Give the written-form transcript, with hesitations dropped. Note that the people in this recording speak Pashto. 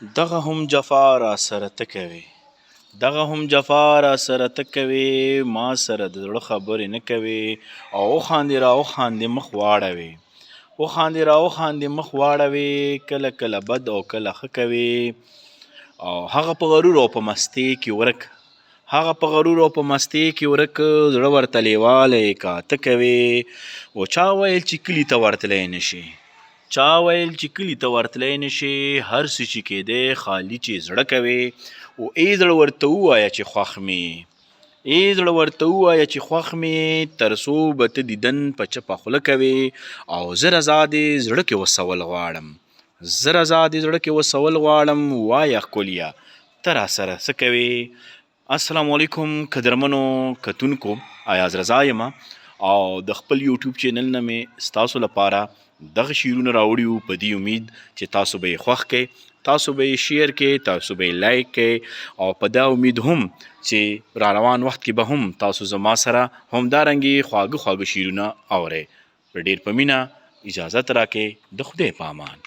دغه هم جفا را سره ته کوې دغه هم جفا را سره ته کوې ما سره د زړه خبرې نه کوې او وخاندې را وخاندې مخ واړوې وخاندې را وخاندې مخ واړوې کله کله بد او کله ښه کوې او هغه په غرور او په مستۍ کې ورک هغه په غرور او په مستۍ کې ورک زړه ورته لیوالی کاته کوې و چا ویل چې کلي ته ورتلی نشي چا ویل چې کلي ته ورتلی نشي هر څه چې کېدی خالي چې زړه کوې او ای زړه ورته ووایه چې خوښ مې ای زړه ورته ووایه چې خوښ مې تر څو به ته دیدن په چپه خوله کوې او زه رضا دې زړه کې وسول غواړم زه رضا دې زړه کې وسول غواړم وایه ښکليه ته راسره څه کوې السلام علیکم قدرمنو کتونکو ایاز رضا یم او د خپل یوټیوب چینل نه مې ستاسو لپاره دغه شعرونه راوړي په دې امید چې تاسو به یې خوښ کړئ تاسو به یې شیر کړئ تاسو به یې لایک کړئ او په دا امید هم چې را روان وخت کې به هم تاسو زما سره همدارنګې خواږه خواږه شعرونه اورئ په ډېر په مینه اجازت راکړئ د خدای په امان